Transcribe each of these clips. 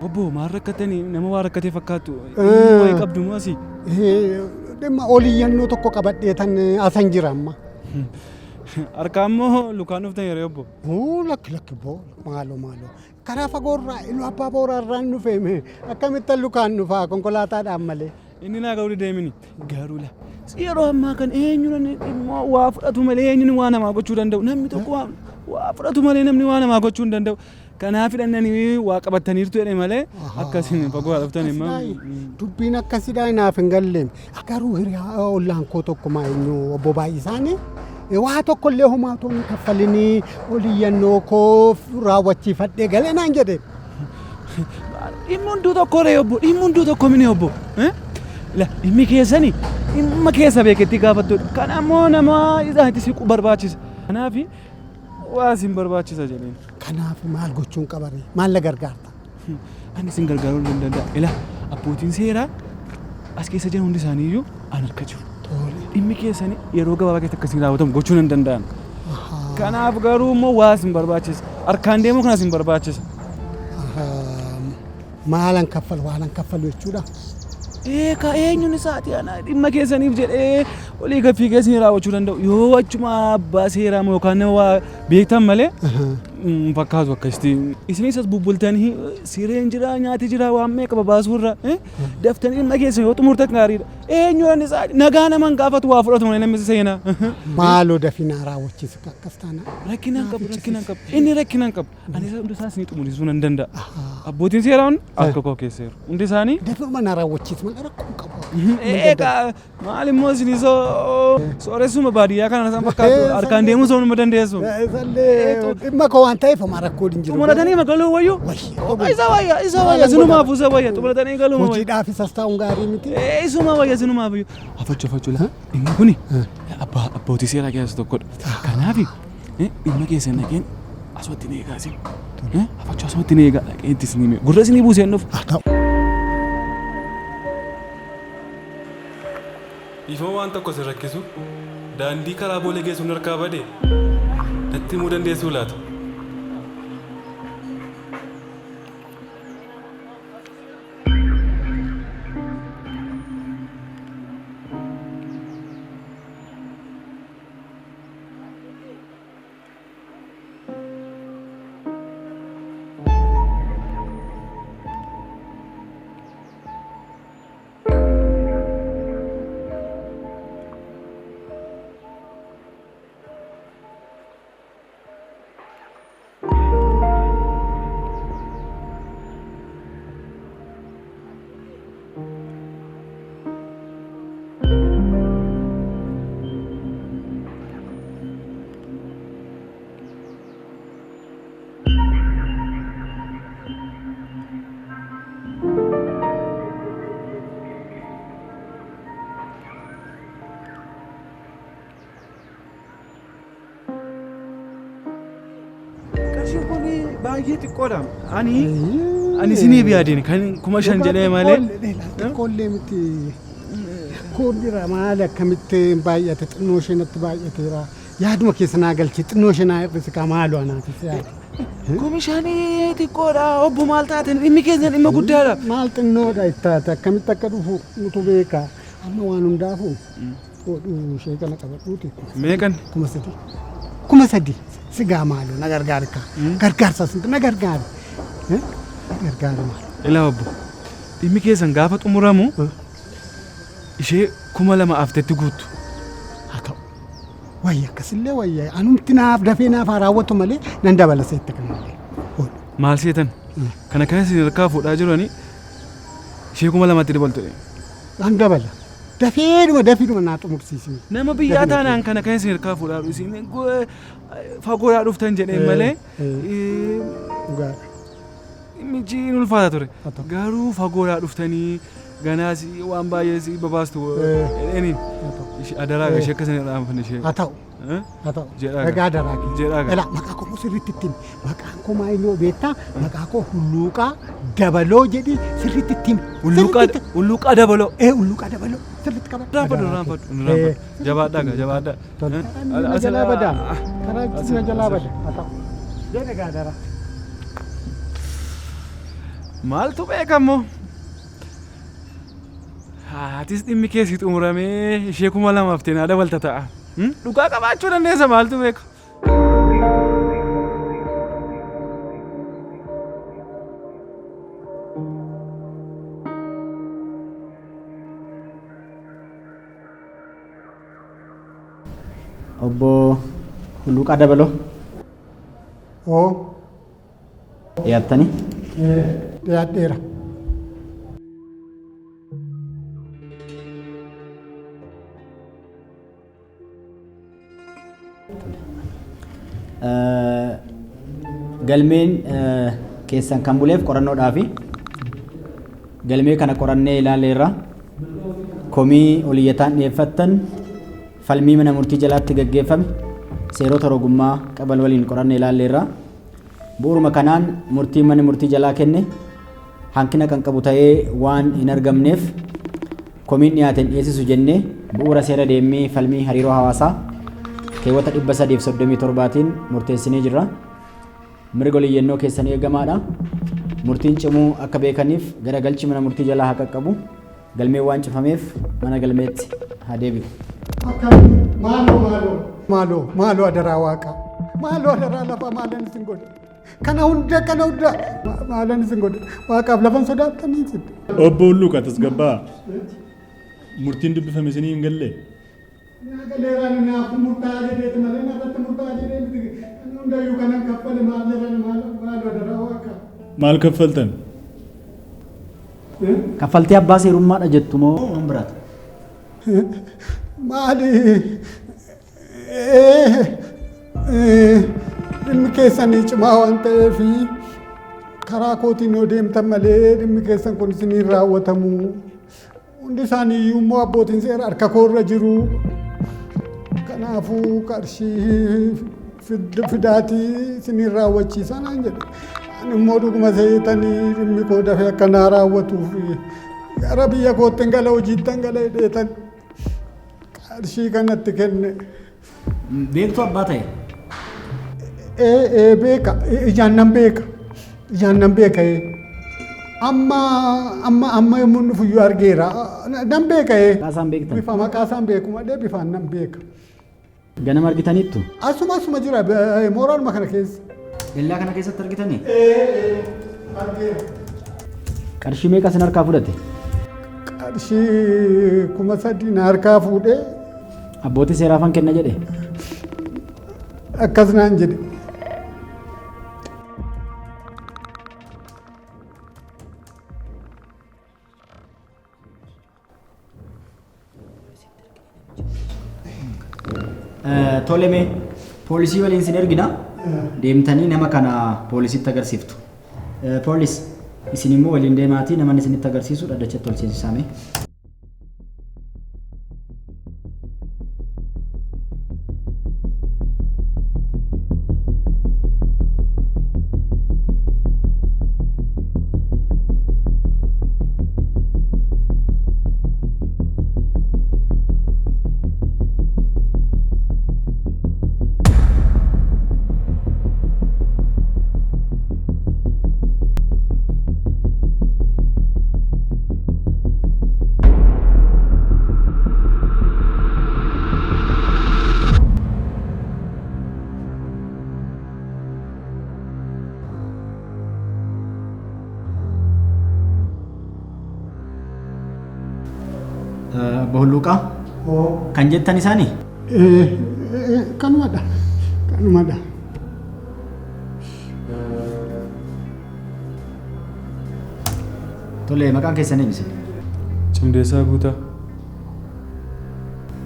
Obbo maal rakkatanii nama waa rakkatee fakkaatu wayii qabdu maasi. Dhimma oliyyannoo tokko qabadheetan asan jira amma. Harkaa immoo lukaan dhuftan yeroo obbo. Lakki boo maaloo karaa fagoorraa iluu abbaa booraarraan dhufeeme akkamittan lukaan dhufaa konkolaataadhaan malee. Inni naa ga'uu deemini garuu la yeroo ammaa kan eenyuun immoo waa fudhatu malee eenyuun waa namaa gochuu danda'u namni tokko waa fudhatu malee namni waa namaa gochuu hin danda'u. Kanaaf hidhannanii waa qabataniirtu jedhee malee akkasiin fagoo dhuftan immoo. Dubbiin akkasiidhaa naaf hin galleem. Garuu hiriyaa ollaan koo tokko eenyu obbo Baay'isaanii waa tokkollee homaatoo hin kaffalinii oliyyannoo koo raawwachiifadhee galee naan jedhe. Dhimmi hunduu tokko ree obbo dhimmi hunduu tokko mini obbo. Dhimmi keessanii dhimma keessa beeketti gaafattuudha. Kana ammoo nama isaanitti siqu barbaachisa. Kanaaf waa isin barbaachisa jedheen. Kanaaf maal gochuun qabare maal na gargaarta? Ani isin gargaaruu hin danda'a. Abbootiin seeraa as keessa jiran hundi isaanii iyyuu an harka jiru. Dhimmi keessanii yeroo gabaabaa keessatti akkasiin raawwatamu gochuu hin danda'an. Kanaaf garuu immoo waa isin barbaachisa. Harkaan deemuu kana isin barbaachisa. Maalan kaffalu jechuudha. Ka eenyuun isaati ana dhimma keessaniif jedhee olii gaffii keessanii raawwachuu danda'u. Yoo achuma abbaa seeraa yookaan nama waa beektan malee fakkaatu akkasitti. Isinis as bubbultanii sireen jira nyaati jira waan meeqa babaasurra daftanii dhimma keessan yoo xumurtan gaariidha. Eenyuun isaati nagaa naman gaafatu waa fudhatu malee namni seenaa. Maaloo dafinaa raawwachiisu akkas taana. Rakkinaan qabu. Inni rakkinaan qabu. Ani hundi isaas ni xumurisuu nan danda'a. Abbootiin seeraa akka koo keesseeru. Hundi isaanii. Dafuma na raawwachiisu malee rakkoo qabu. Maal immoo isin sooressuma baadiyyaa kana san fakkaatu harkaan deemuu osoo nama dandeessu. Dhimma koo waan ta'eef homaa rakkoo hin jiru. Xumuratanii magaluu wayyuu? Isa wayya sinumaafuu isa wayya xumuratanii galuu wayya. Hojiidhaaf isas taa'uun gaarii miti. Isuma wayya sinumaaf iyyuu. Afachuu la inni kuni abbootii seeraa keessaa tokkodha. Kanaaf dhimma keessan naqeen asumatti ni eegaa isin. Afachuu asumatti ni eegaa dhaqeetti isin hime gurra isinii buusee nuuf. Ifoo waan tokko si rakkisu daandii karaa boolee geessuun harkaa badee natti himuu dandeessuu laata? Baay'ee xiqqoodha. Ani isinii biyaadeen kan kuma shan jedhee malee. Xiqqoollee miti. Koodira maali akkamitti baay'ate xinnoo isheenatti baay'ateera. Yaaduma keessa naa galchee xinnoo ishee naa hir'ise kaa maaloo anaafis yaada. Kuma shanii xiqqoodha. Obbo maal taateen dhimmi keessan dhimma guddaadha. Maal xinnoodha ittaate akkamitti akka dhufu nutu beeka. Amma waan hundaafuu hodhuu ishee kana qabadhuuti. Meeqan? 3,000. 3,000. Sigaa maaloo na gargaarka. Gargaarsa sinti na gargaari. Gargaari maal. Ilaa obbo dhimmi keessan gaafa xumuramu ishee 2,000 aftetti guuttu. Haa ta'u. Wayya akkasillee wayya anumti naaf dafee naaf raawwatu malee nan dabala seetta kan malee. Maal seetan? Kana kan isin harkaa fuudhaa jiranii ishee 2,000tti dabaltu. An dabala. Dafiidhuma naa xumursiisni. Nama biyyaa taanaan kana kan isin harkaa fuudhaa dhusin fagoodhaa dhuftan jedhee malee dhimmichi ulfaata ture. Garuu fagoodhaa dhuftanii ganaas waan baay'ee babaastu jedhanii adaraa ishee akkasanii dhaanfanne ishee. Haa ta'u. Egaa adaraa jedhaa. Ela maqaa koo sirriitti ittiin maqaan koo maayinoo beektaa maqaa koo hulluuqaa dabaloo jedhi sirriitti ittiin. Hulluuqaa dabaloo. Hulluuqaa dabaloo sirriitti qaba. Raanfadhu. Jabaadhaa. Karaa jalaa badaa. Karaa jalaa badaa. Haa ta'u. Jedhe egaa adaraa. Maaltu beekamoo? Haatis dhimmi keessi xumuramee ishee 2,000 haftee naa dabalta ta'a. Dhugaa qabaachuu dandeessa maaltu beeka? Obbo Hulluuqaa Dabaloo. Dhiyaattanii? Dhiyaadheera. Galmeen keessan kan buleef qorannoodhaafi galmee kana qorannee ilaalleerra komii oliyyataan dhiyeeffattan falmii mana murtii jalaatti gaggeeffame seerota rogummaa qaban waliin qorannee ilaalleerra bu'uuruma kanaan murtiin mana murtii jalaa kenne hanqina kan qabu ta'ee waan hin argamneef komiin dhiyaateen dhiyeessisu jennee bu'uura seera deemmii falmii hariiroo hawaasaa keewwata 337tiin murteessinee jirra. Mirga oliyyannoo keessan eegamaadha. Murtiin cimuu akka beekaniif garagalchi mana murtii jalaa haa qaqqabu. Galmee waan cifameef mana galmeetti haa deebi'u. Maaloo adaraa waaqa. Maaloo adaraa lafa maalan isin godhe. Kana hunda maalan isin godhe. Waaqaaf lafan sodaattanii isin. Obbo Hulluuqaa tasgabbaa. Murtiin dubbifame isinii hin galle. Galeeraan nyaafuu murtaa'aa jedheeti malee narratti murtaa'aa jedheeti hundayyuu kanan kaffale maal jedhan maal adaraa waaqa. Maal kaffaltan? Kaffaltii abbaa seerummaadha jettu moo waan biraati? Maali dhimmi keessanii cimaa waan ta'eef karaa kootiin yoo deemtan malee dhimmi keessan kun isiniin raawwatamu. Hundi isaanii iyyuu immoo abbootiin seera harka koorra jiru. Kanaafuu qarshii fidaatii isiniin raawwachiisan aan jedhe. Ani immoo dhuguma seetanii dhimmi koo dafee akkanaa raawwatuuf gara biyya kootti gala hojiitti gala hidheetan qarshii kanatti kenne. Beektu abbaa ta'e? Beeka. Ijaan nan beeka. Amma yommuu dhufu iyyuu argeera. Nan beeka. Maqaasaan beektan? Bifa maqaasaan beeku malee bifaan nan beeka. Ganama argitaniittu? Asuma jira mooraaluma kana keessa. Dallaa kana keessatti argitanii? Argeera. Qarshii meeqa isin harkaa fudhate? Qarshii 3,000 na harkaa fuudhee. Abbootii seeraafan kenna jedhe? Akkas naan jedhe. Toleme poolisii waliin sin ergina deemtanii nama kana poolisiitti agarsiiftu. Poolis isin immoo waliin deemaatii nama isinitti agarsiisu dhaddachatti ol seensisame. Obbo Hulluuqaa kan jettan isaanii? Kanumadha. Tole maqaan keessan eenyu? Cimdeessaa Guutaa.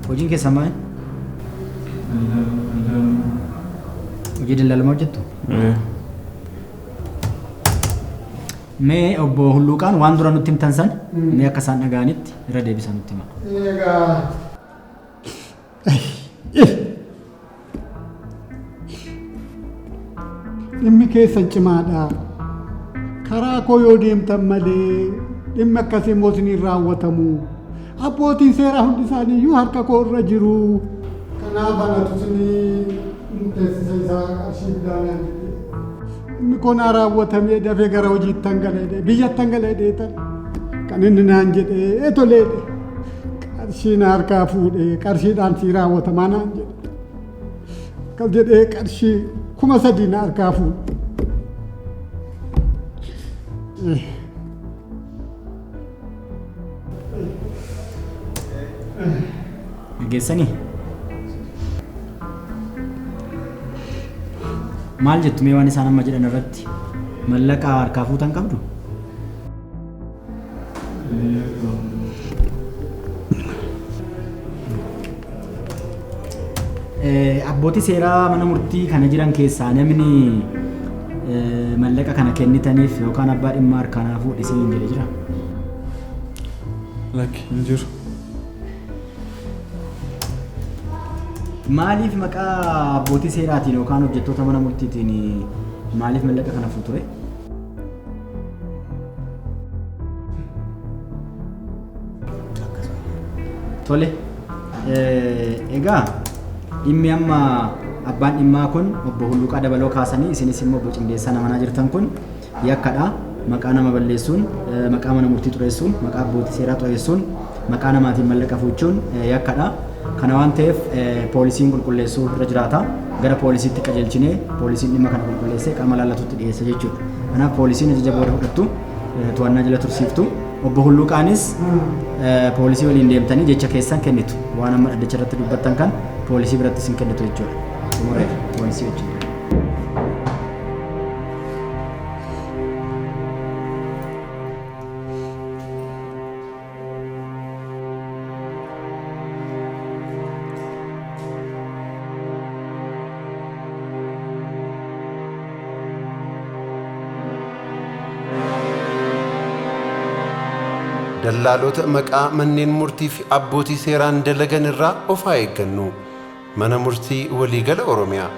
Hojiin keessan maal? Hojii daldalamaa hojjettu? Mee obbo Hulluuqaan waan dura nutti himtan san mee akka isaan dhaga'anitti irra deebisan nutti hima. Egaa dhimmi keessan cimaadha. Karaa koo yoo deemtan malee dhimmi akkasii immoo isiniin raawwatamu. Abbootiin seeraa hundi isaanii iyyuu harka koo irra jiru. Kanaaf anatu isinii murteessisa isaa qarshii bidaanaan inni kun raawwatamee dafee gara hojiitti tangalee biyyatti tangalee tan kan inni naan jedhee toleedhe qarshii na harkaa fuudhee qarshiidhaan sii raawwatamaa naan jedhe akkas jedhee qarshii 3,000 na harkaa fuudhe. Geessanii maal jettu mee waan isaan amma jedhan irratti mallaqa harkaa fuutan qabdu? Abbootii seeraa mana murtii kana jiran keessaa namni mallaqa kana kennitaniif yookaan abbaa dhimmaa harkaanaa fuudhisee hin jedhe jira? Lakki hin jiru. Maaliif maqaa abbootii seeraatiin yookaan hojjettoota mana murtiitiin maaliif mallaqa kana fuuture? Tole, egaa dhimmi amma abbaan dhimmaa kun obbo Hulluuqaa Dabaloo kaasanii isinis immoo obbo Cimdeessaa namanaa jirtan kun yakkadha. Maqaa nama balleessuun, maqaa mana murtii xureessuun, maqaa abbootii seeraa xureessuun, maqaa namaatiin mallaqa fuuchuun yakkadha. Kana waan ta'eef poolisiin qulqulleessuu irra jiraata. Gara poolisiitti qajeelchinee poolisiin dhimma kana qulqulleessee qaama laallatutti dhiyeessa jechuudha. Kanaaf poolisiin ajaja booda fudhattu to'annaa jala tursiiftu. Obbo Hulluuqaanis poolisii waliin deemtanii jecha keessan kennitu. Waan amma dhaddacha irratti dubbattan kan poolisii biratti isin kennitu jechuudha. Xumuree poolisii wajjin. dallaalota maqaa manneen murtii fi abbootii seeraan dalagan irraa of haa eeggannu. Mana murtii waliigala Oromiyaa.